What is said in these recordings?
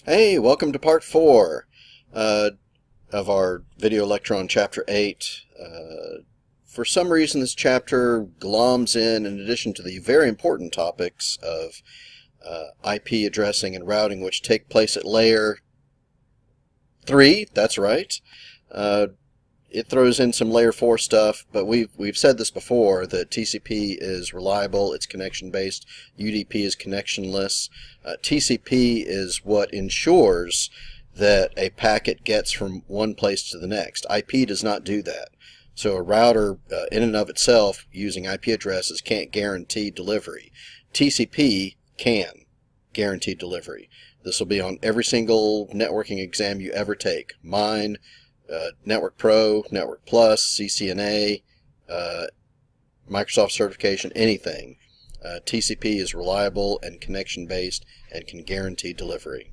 Hey, welcome to part 4 of our Video Electron Chapter 8. For some reason this chapter gloms in addition to the very important topics of IP addressing and routing, which take place at layer 3, that's right. It throws in some layer 4 stuff, but we've said this before, that TCP is reliable, it's connection-based, UDP is connectionless. TCP is what ensures that a packet gets from one place to the next. IP does not do that. So a router in and of itself using IP addresses can't guarantee delivery. TCP can guarantee delivery. This will be on every single networking exam you ever take. Mine, Network Pro, Network Plus, CCNA, Microsoft certification, anything. TCP is reliable and connection-based and can guarantee delivery.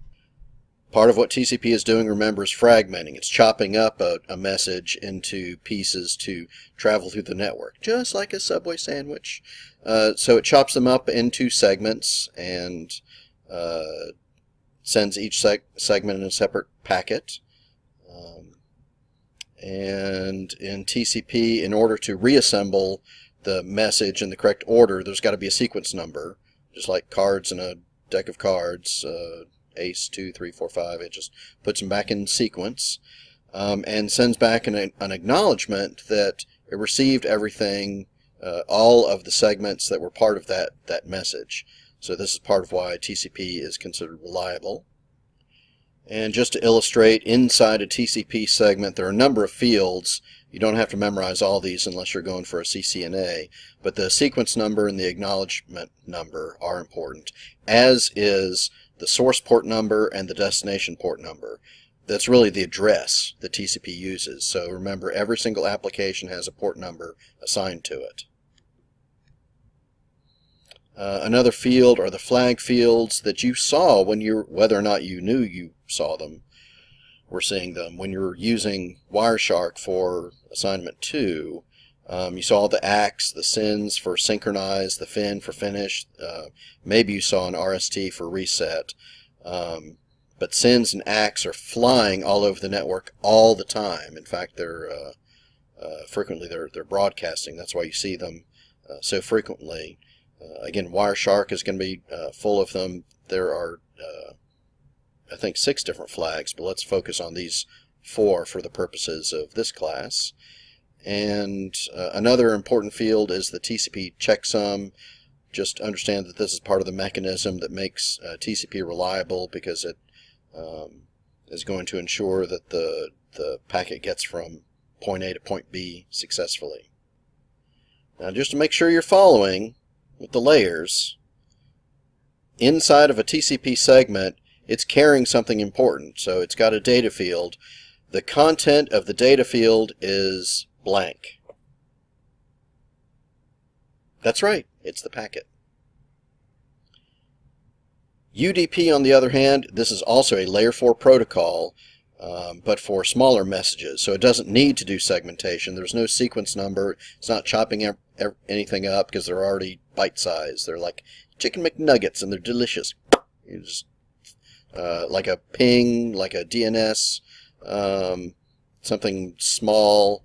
Part of what TCP is doing, remember, is fragmenting. It's chopping up a message into pieces to travel through the network, just like a Subway sandwich. So it chops them up into segments and sends each segment in a separate packet. And in TCP, in order to reassemble the message in the correct order, there's got to be a sequence number, just like cards in a deck of cards, ace, 2, 3, 4, 5. It just puts them back in sequence and sends back an acknowledgement that it received everything, all of the segments that were part of that message. So this is part of why TCP is considered reliable. And just to illustrate, inside a TCP segment there are a number of fields. You don't have to memorize all these unless you're going for a CCNA, but the sequence number and the acknowledgement number are important, as is the source port number and the destination port number. That's really the address that TCP uses. So remember, every single application has a port number assigned to it. Another field are the flag fields that you saw when whether or not you knew you saw them, were seeing them. When you were using Wireshark for assignment 2, you saw the ACKs, the SYNs for synchronize, the FIN for finish. Maybe you saw an RST for reset. But SYNs and ACKs are flying all over the network all the time. In fact, they're frequently they're broadcasting. That's why you see them so frequently. Again, Wireshark is going to be full of them. There are, I think, 6 different flags, but let's focus on these 4 for the purposes of this class. And another important field is the TCP checksum. Just understand that this is part of the mechanism that makes TCP reliable, because it is going to ensure that the packet gets from point A to point B successfully. Now, just to make sure you're following with the layers, inside of a TCP segment, it's carrying something important. So it's got a data field. The content of the data field is blank. That's right, it's the packet. UDP, on the other hand, this is also a layer 4 protocol, but for smaller messages. So it doesn't need to do segmentation. There's no sequence number. It's not chopping anything up because they're already bite-sized. They're like chicken McNuggets, and they're delicious. Just, like a ping, like a DNS, something small.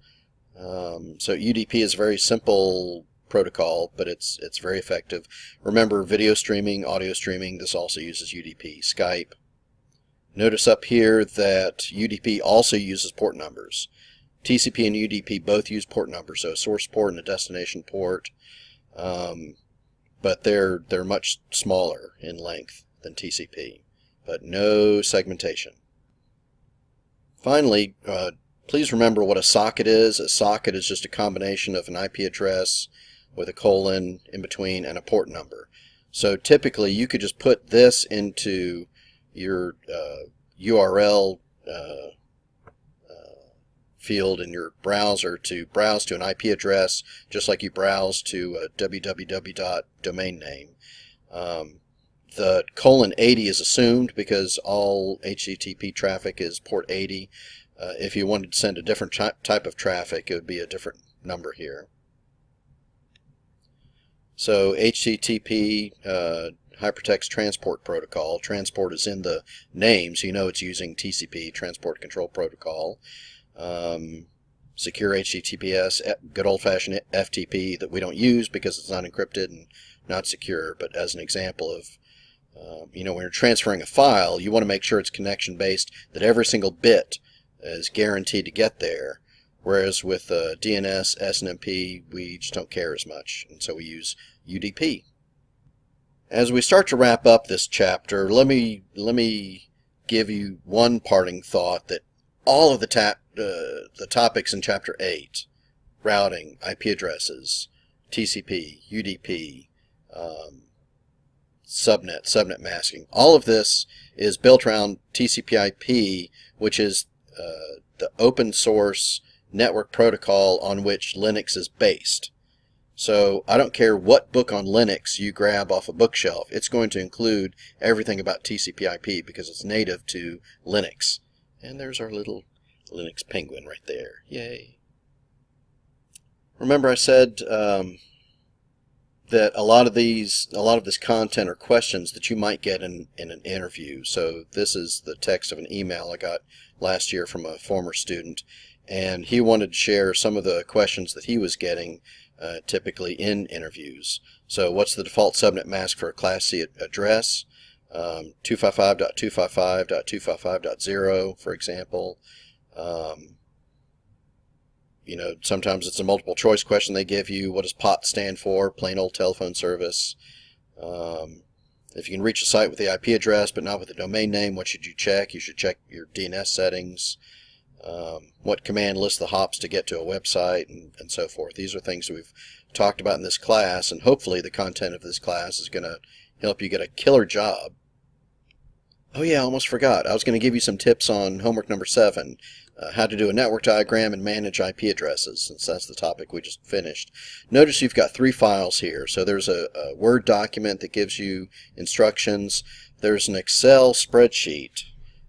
So UDP is a very simple protocol, but it's very effective. Remember, video streaming, audio streaming, this also uses UDP. Skype. Notice up here that UDP also uses port numbers. TCP and UDP both use port numbers, so a source port and a destination port, but they're much smaller in length than TCP, but no segmentation. Finally, please remember what a socket is. A socket is just a combination of an IP address with a colon in between and a port number. So typically you could just put this into your URL field in your browser to browse to an IP address, just like you browse to a www.domain name. The :80 is assumed because all HTTP traffic is port 80. If you wanted to send a different type of traffic, it would be a different number here. So HTTP Hypertext Transport Protocol. Transport is in the name, so you know it's using TCP, Transport Control Protocol. Secure HTTPS, good old-fashioned FTP that we don't use because it's not encrypted and not secure, but as an example of, when you're transferring a file, you want to make sure it's connection-based, that every single bit is guaranteed to get there. Whereas with DNS, SNMP, we just don't care as much, and so we use UDP. As we start to wrap up this chapter, let me give you one parting thought, that all of the topics in Chapter 8, routing, IP addresses, TCP, UDP, subnet masking, all of this is built around TCP/IP, which is the open source network protocol on which Linux is based. So I don't care what book on Linux you grab off a bookshelf, it's going to include everything about TCP/IP because it's native to Linux. And there's our little Linux penguin right there. Yay. Remember I said that a lot of this content are questions that you might get in an interview. So this is the text of an email I got last year from a former student, and he wanted to share some of the questions that he was getting typically in interviews. So what's the default subnet mask for a Class C address? 255.255.255.0, for example. Sometimes it's a multiple choice question they give you. What does POT stand for? Plain old telephone service. If you can reach a site with the IP address but not with the domain name, what should you check? You should check your DNS settings. What command lists the hops to get to a website, and so forth. These are things that we've talked about in this class, and hopefully the content of this class is going to help you get a killer job. Oh yeah, I almost forgot. I was going to give you some tips on homework number 7, how to do a network diagram and manage IP addresses, since that's the topic we just finished. Notice you've got 3 files here. So there's a Word document that gives you instructions. There's an Excel spreadsheet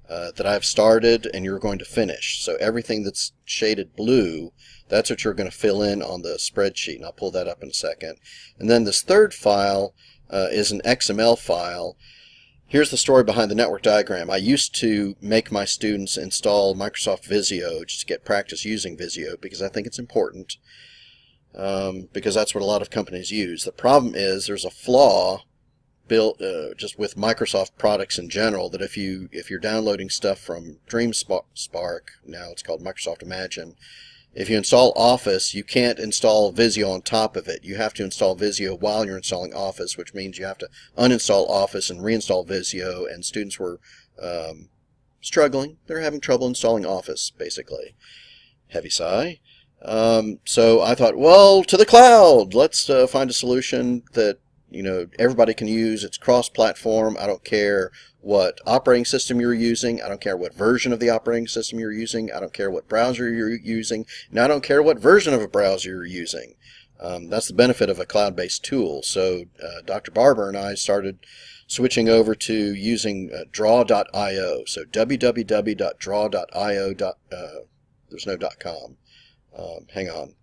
that I've started and you're going to finish. So everything that's shaded blue, that's what you're going to fill in on the spreadsheet, and I'll pull that up in a second. And then this third file is an XML file. Here's the story behind the network diagram. I used to make my students install Microsoft Visio just to get practice using Visio because I think it's important, because that's what a lot of companies use. The problem is there's a flaw built just with Microsoft products in general, that if you're downloading stuff from DreamSpark, now it's called Microsoft Imagine, if you install Office, you can't install Visio on top of it. You have to install Visio while you're installing Office, which means you have to uninstall Office and reinstall Visio, and students were struggling. They're having trouble installing Office, basically. Heavy sigh. So I thought, well, to the cloud! Let's find a solution that everybody can use. It's cross-platform. I don't care what operating system you're using. I don't care what version of the operating system you're using. I don't care what browser you're using. And I don't care what version of a browser you're using. That's the benefit of a cloud-based tool. So Dr. Barber and I started switching over to using draw.io. So www.draw.io. There's no .com. Hang on.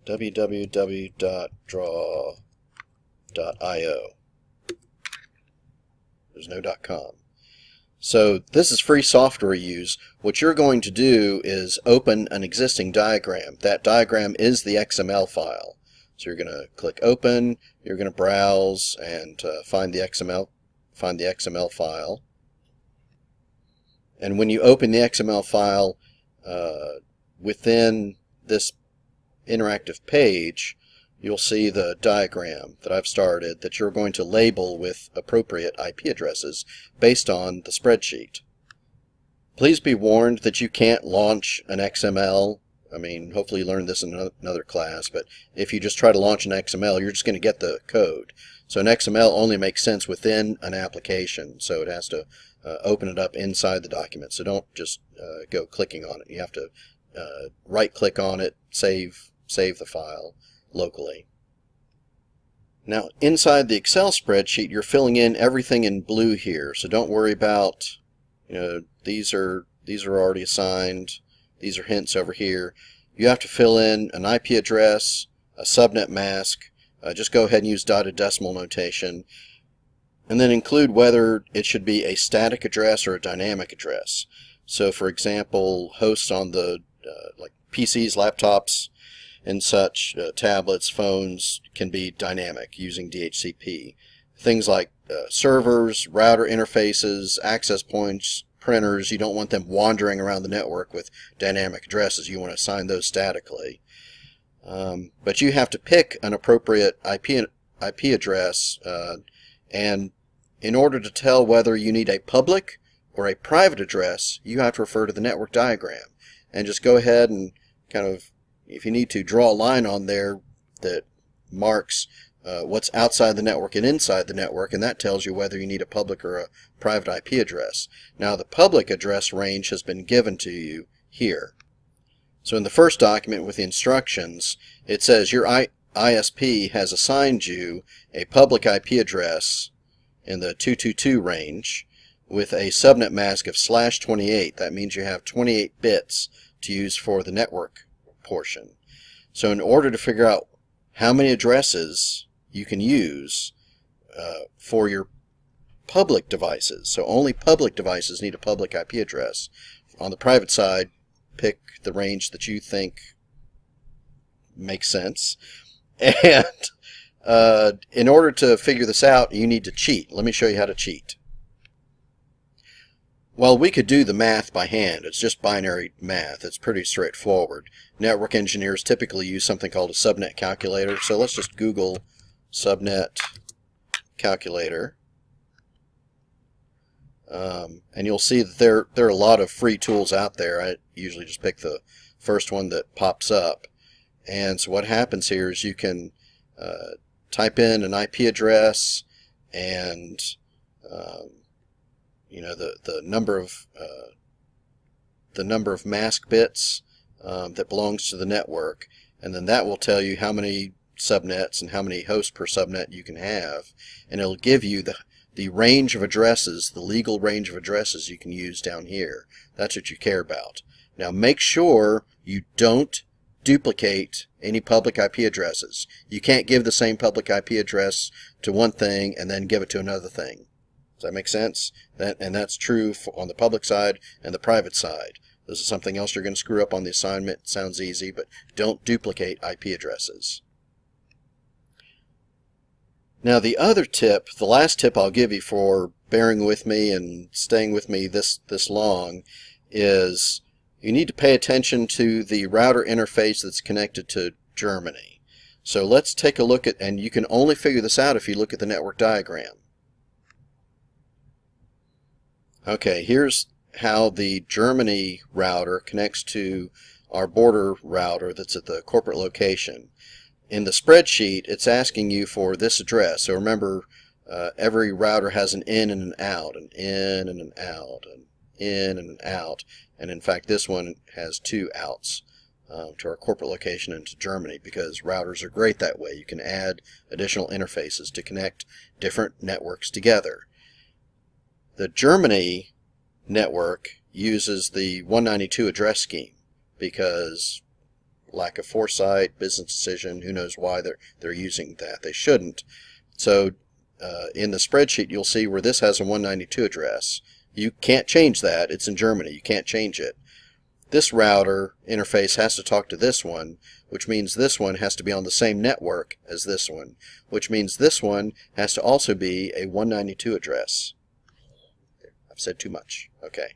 www.draw.io. There's no .com. So this is free software you use. What you're going to do is open an existing diagram. That diagram is the XML file. So you're going to click open, you're going to browse and find the XML file. And when you open the XML file within this interactive page, you'll see the diagram that I've started that you're going to label with appropriate IP addresses based on the spreadsheet. Please be warned that you can't launch an XML. I mean, hopefully you learned this in another class, but if you just try to launch an XML, you're just going to get the code. So an XML only makes sense within an application, so it has to open it up inside the document. So don't just go clicking on it. You have to right-click on it, save the file locally. Now inside the Excel spreadsheet you're filling in everything in blue here, so don't worry about these are already assigned, these are hints over here. You have to fill in an IP address, a subnet mask. Just go ahead and use dotted decimal notation. And then include whether it should be a static address or a dynamic address. So for example, hosts on the like PCs, laptops, and such, tablets, phones, can be dynamic using DHCP. Things like servers, router interfaces, access points, printers, you don't want them wandering around the network with dynamic addresses. You want to assign those statically. But you have to pick an appropriate IP address, and in order to tell whether you need a public or a private address, you have to refer to the network diagram. And just go ahead and kind of, if you need to, draw a line on there that marks what's outside the network and inside the network, and that tells you whether you need a public or a private IP address. Now the public address range has been given to you here. So in the first document with the instructions, it says your ISP has assigned you a public IP address in the 222 range with a subnet mask of /28. That means you have 28 bits to use for the network portion. So in order to figure out how many addresses you can use for your public devices, so only public devices need a public IP address. On the private side, pick the range that you think makes sense. And in order to figure this out, you need to cheat. Let me show you how to cheat. Well, we could do the math by hand. It's just binary math. It's pretty straightforward. Network engineers typically use something called a subnet calculator. So let's just Google subnet calculator. And you'll see that there are a lot of free tools out there. I usually just pick the first one that pops up. And so what happens here is you can type in an IP address and you know, the number of mask bits that belongs to the network, and then that will tell you how many subnets and how many hosts per subnet you can have, and it'll give you the range of addresses, the legal range of addresses you can use down here. That's what you care about. Now make sure you don't duplicate any public IP addresses. You can't give the same public IP address to one thing and then give it to another thing. Does that make sense? And that's true on the public side and the private side. This is something else you're going to screw up on the assignment. It sounds easy, but don't duplicate IP addresses. Now the other tip, the last tip I'll give you for bearing with me and staying with me this long, is you need to pay attention to the router interface that's connected to Germany. So let's take a look at, and you can only figure this out if you look at the network diagram. Okay, here's how the Germany router connects to our border router that's at the corporate location. In the spreadsheet, it's asking you for this address. So remember, every router has an in and an out, an in and an out, an in and an out. And in fact, this one has two outs to our corporate location and to Germany, because routers are great that way. You can add additional interfaces to connect different networks together. The Germany network uses the 192 address scheme because lack of foresight, business decision, who knows why they're using that. They shouldn't. So in the spreadsheet you'll see where this has a 192 address. You can't change that. It's in Germany. You can't change it. This router interface has to talk to this one, which means this one has to be on the same network as this one, which means this one has to also be a 192 address. I've said too much. Okay.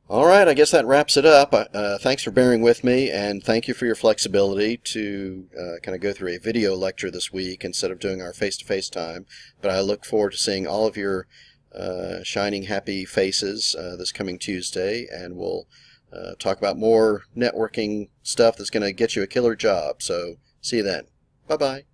Alright, I guess that wraps it up. Thanks for bearing with me, and thank you for your flexibility to kind of go through a video lecture this week instead of doing our face-to-face time. But I look forward to seeing all of your shining, happy faces this coming Tuesday, and we'll talk about more networking stuff that's going to get you a killer job. So, see you then. Bye-bye.